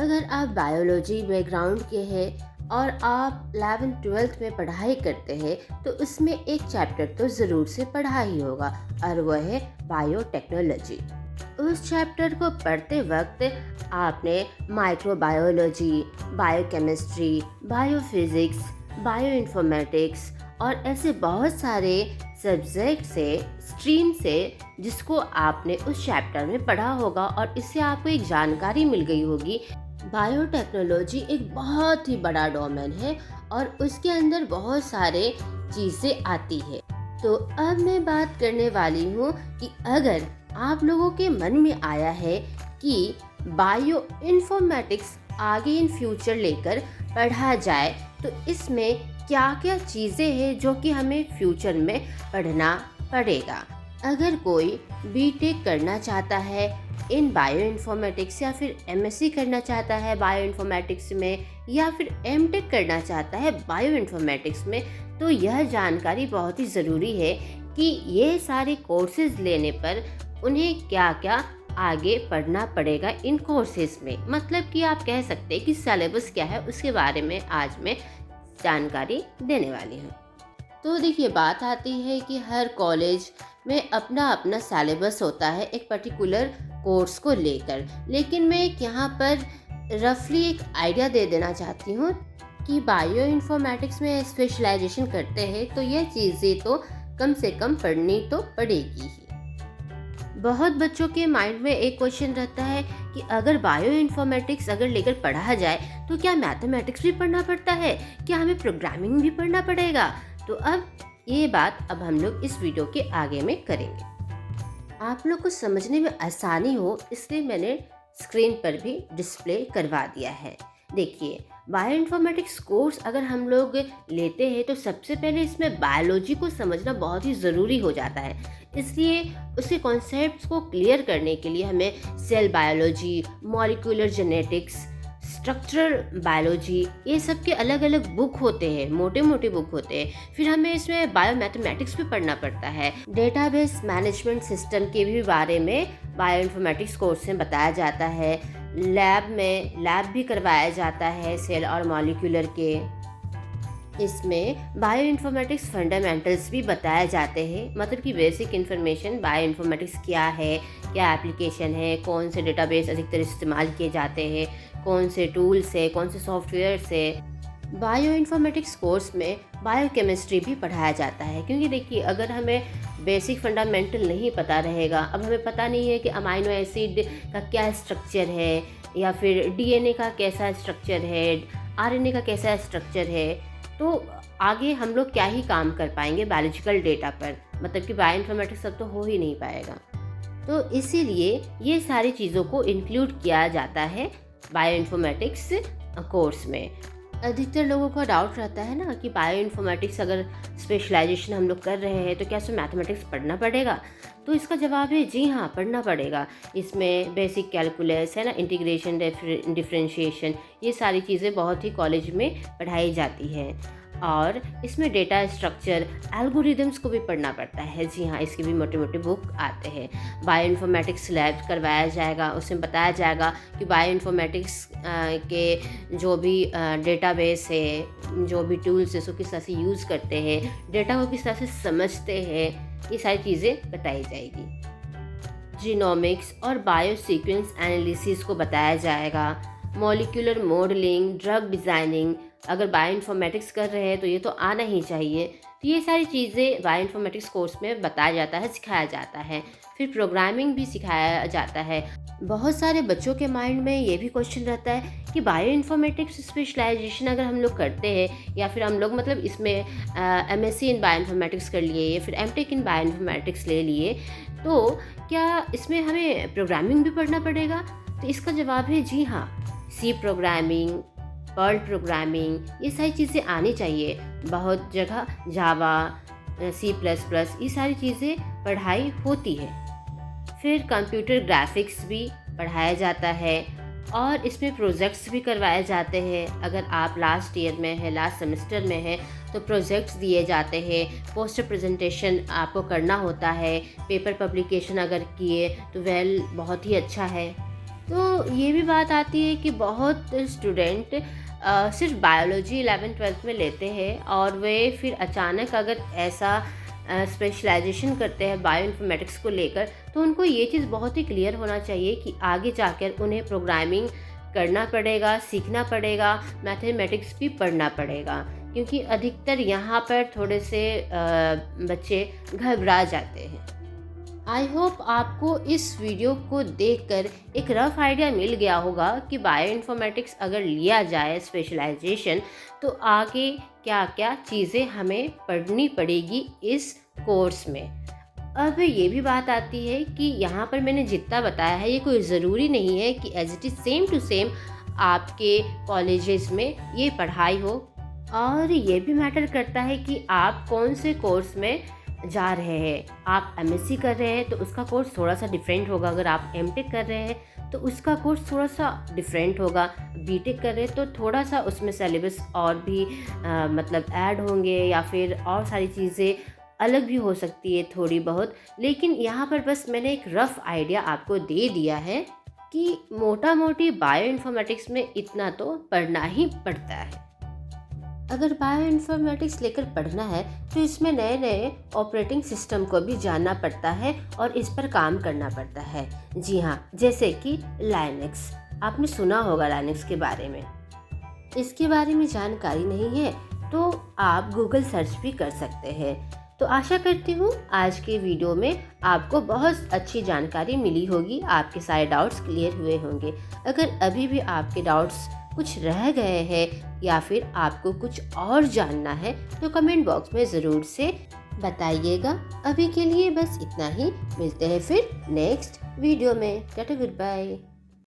अगर आप biology background के हैं और आप 11th-12th में पढ़ाई करते हैं तो उसमें एक चैप्टर तो ज़रूर से पढ़ा ही होगा और वह है बायोटेक्नोलॉजी। उस चैप्टर को पढ़ते वक्त आपने माइक्रोबायोलॉजी, बायोकेमिस्ट्री, बायोफिज़िक्स, बायोइन्फॉर्मेटिक्स और ऐसे बहुत सारे सब्जेक्ट से, स्ट्रीम से जिसको आपने उस चैप्टर में पढ़ा होगा और इससे आपको एक जानकारी मिल गई होगी। बायोटेक्नोलॉजी एक बहुत ही बड़ा डोमेन है और उसके अंदर बहुत सारे चीज़ें आती है। तो अब मैं बात करने वाली हूँ कि अगर आप लोगों के मन में आया है कि बायो इन्फॉर्मेटिक्स आगे इन फ्यूचर लेकर पढ़ा जाए तो इसमें क्या क्या चीज़ें हैं जो कि हमें फ्यूचर में पढ़ना पड़ेगा। अगर कोई बीटेक करना चाहता है इन बायो इन्फॉर्मेटिक्स या फिर एमएससी करना चाहता है बायो इन्फॉर्मेटिक्स में या फिर एमटेक करना चाहता है बायो इन्फॉर्मेटिक्स में, तो यह जानकारी बहुत ही ज़रूरी है कि ये सारे कोर्सेज लेने पर उन्हें क्या क्या आगे पढ़ना पड़ेगा इन कोर्सेज में। मतलब कि आप कह सकते हैं कि सिलेबस क्या है, उसके बारे में आज मैं जानकारी देने वाली हूँ। तो देखिए, बात आती है कि हर कॉलेज में अपना अपना सिलेबस होता है एक पर्टिकुलर कोर्स को लेकर, लेकिन मैं यहाँ पर रफली एक आइडिया दे देना चाहती हूँ कि बायो इन्फॉर्मेटिक्स में स्पेशलाइजेशन करते हैं तो यह चीज़ें तो कम से कम पढ़नी तो पड़ेगी ही। बहुत बच्चों के माइंड में एक क्वेश्चन रहता है कि अगर बायो इन्फॉर्मेटिक्स अगर लेकर पढ़ा जाए तो क्या मैथमेटिक्स भी पढ़ना पड़ता है, क्या हमें प्रोग्रामिंग भी पढ़ना पड़ेगा। तो अब ये बात हम लोग इस वीडियो के आगे में करेंगे। आप लोग को समझने में आसानी हो इसलिए मैंने स्क्रीन पर भी डिस्प्ले करवा दिया है। देखिए, बायो इन्फॉर्मेटिक्स कोर्स अगर हम लोग लेते हैं तो सबसे पहले इसमें बायोलॉजी को समझना बहुत ही ज़रूरी हो जाता है। इसलिए उसके कॉन्सेप्ट्स को क्लियर करने के लिए हमें cell biology, molecular genetics, structural biology, ये सब के अलग अलग बुक होते हैं, मोटे मोटे बुक होते हैं। फिर हमें इसमें बायो मैथमेटिक्स भी पढ़ना पड़ता है। डेटाबेस मैनेजमेंट सिस्टम के भी बारे में बायो इन्फॉर्मेटिक्स कोर्स में बताया जाता है। लैब भी करवाया जाता है सेल और मॉलिक्यूलर के। इसमें बायो इन्फॉर्मेटिक्स फंडामेंटल्स भी बताए जाते हैं, मतलब कि बेसिक इन्फॉर्मेशन बायो इन्फॉर्मेटिक्स क्या है, क्या एप्लीकेशन है, कौन से डेटाबेस अधिकतर इस्तेमाल किए जाते हैं, कौन से टूल्स है, कौन से सॉफ्टवेयर है। बायो इन्फॉर्मेटिक्स कोर्स में बायोकेमिस्ट्री भी पढ़ाया जाता है, क्योंकि देखिए, अगर हमें बेसिक फंडामेंटल नहीं पता रहेगा, अब हमें पता नहीं है कि अमाइनो एसिड का क्या स्ट्रक्चर है या फिर डीएनए का कैसा स्ट्रक्चर है, आरएनए का कैसा स्ट्रक्चर है, तो आगे हम लोग क्या ही काम कर पाएंगे बायोलॉजिकल डेटा पर, मतलब कि बायो इन्फॉर्मेटिक्स सब तो हो ही नहीं पाएगा। तो इसीलिए ये सारी चीज़ों को इंक्लूड किया जाता है बायो इन्फॉर्मेटिक्स कोर्स में। अधिकतर लोगों का डाउट रहता है ना कि बायो इन्फॉर्मेटिक्स अगर स्पेशलाइजेशन हम लोग कर रहे हैं तो क्या इसमें मैथमेटिक्स पढ़ना पड़ेगा। तो इसका जवाब है जी हाँ, पढ़ना पड़ेगा। इसमें बेसिक कैलकुलस है ना, इंटीग्रेशन, डिफरेंशिएशन, ये सारी चीज़ें बहुत ही कॉलेज में पढ़ाई जाती है। और इसमें डेटा स्ट्रक्चर, एल्गोरिदम्स को भी पढ़ना पड़ता है। जी हाँ, इसके भी मोटे मोटे बुक आते हैं। बायो इन्फॉर्मेटिक्स लैब करवाया जाएगा, उसमें बताया जाएगा कि बायो इन्फॉर्मेटिक्स के जो भी डेटाबेस है, जो भी टूल्स है, उसको किस तरह से यूज़ करते हैं, डेटा को किस तरह से समझते हैं, ये सारी चीज़ें बताई जाएगी। जीनोमिक्स और बायो सीक्वेंस एनालिसिस को बताया जाएगा। मॉलिक्यूलर मॉडलिंग, ड्रग डिज़ाइनिंग, अगर बायो इन्फॉर्मेटिक्स कर रहे हैं तो ये तो आना ही चाहिए। तो ये सारी चीज़ें बायो इन्फॉर्मेटिक्स कोर्स में बताया जाता है, सिखाया जाता है। फिर प्रोग्रामिंग भी सिखाया जाता है। बहुत सारे बच्चों के माइंड में ये भी क्वेश्चन रहता है कि बायो इन्फॉर्मेटिक्स स्पेशलाइजेशन अगर हम लोग करते हैं या फिर हम लोग मतलब इसमें एमएससी इन बायो इन्फॉर्मेटिक्स कर लिए या फिर एमटेक इन बायो इन्फॉर्मेटिक्स ले लिए, तो क्या इसमें हमें प्रोग्रामिंग भी पढ़ना पड़ेगा। तो इसका जवाब है जी हाँ, सी प्रोग्रामिंग, पर्ल प्रोग्रामिंग, ये सारी चीज़ें आनी चाहिए। बहुत जगह जावा, C++, ये सारी चीज़ें पढ़ाई होती है। फिर कंप्यूटर ग्राफिक्स भी पढ़ाया जाता है और इसमें प्रोजेक्ट्स भी करवाए जाते हैं। अगर आप लास्ट ईयर में है, लास्ट सेमेस्टर में है, तो प्रोजेक्ट्स दिए जाते हैं, पोस्टर प्रेजेंटेशन आपको करना होता है, पेपर पब्लिकेशन अगर किए तो बहुत ही अच्छा है। तो ये भी बात आती है कि बहुत स्टूडेंट सिर्फ बायोलॉजी 11th-12th में लेते हैं और वे फिर अचानक अगर ऐसा स्पेशलाइजेशन करते हैं बायो इन्फॉर्मेटिक्स को लेकर, तो उनको ये चीज़ बहुत ही क्लियर होना चाहिए कि आगे जाकर उन्हें प्रोग्रामिंग करना पड़ेगा, सीखना पड़ेगा, मैथमेटिक्स भी पढ़ना पड़ेगा, क्योंकि अधिकतर यहाँ पर थोड़े से बच्चे घबरा जाते हैं। आई होप आपको इस वीडियो को देखकर एक रफ आइडिया मिल गया होगा कि बायो इन्फॉर्मेटिक्स अगर लिया जाए स्पेशलाइजेशन, तो आगे क्या क्या चीज़ें हमें पढ़नी पड़ेगी इस कोर्स में। अब ये भी बात आती है कि यहाँ पर मैंने जितना बताया है ये कोई ज़रूरी नहीं है कि as it is same to same आपके कॉलेजेस में ये पढ़ाई हो, और ये भी मैटर करता है कि आप कौन से कोर्स में जा रहे हैं। आप एमएससी कर रहे हैं तो उसका कोर्स थोड़ा सा डिफरेंट होगा, अगर आप एमटेक कर रहे हैं तो उसका कोर्स थोड़ा सा डिफरेंट होगा, बीटेक कर रहे हैं तो थोड़ा सा उसमें सिलेबस और भी मतलब ऐड होंगे, या फिर और सारी चीज़ें अलग भी हो सकती है थोड़ी बहुत। लेकिन यहाँ पर बस मैंने एक रफ़ आइडिया आपको दे दिया है कि मोटा मोटी बायो इन्फॉर्मेटिक्स में इतना तो पढ़ना ही पड़ता है। अगर बायो इन्फॉर्मेटिक्स लेकर पढ़ना है तो इसमें नए नए ऑपरेटिंग सिस्टम को भी जानना पड़ता है और इस पर काम करना पड़ता है। जी हाँ, जैसे कि लाइनक्स, आपने सुना होगा लाइनक्स के बारे में। इसके बारे में जानकारी नहीं है तो आप गूगल सर्च भी कर सकते हैं। तो आशा करती हूँ आज के वीडियो में आपको बहुत अच्छी जानकारी मिली होगी, आपके सारे डाउट्स क्लियर हुए होंगे। अगर अभी भी आपके डाउट्स कुछ रह गए हैं या फिर आपको कुछ और जानना है तो कमेंट बॉक्स में ज़रूर से बताइएगा। अभी के लिए बस इतना ही, मिलते हैं फिर नेक्स्ट वीडियो में। Tata, good bye.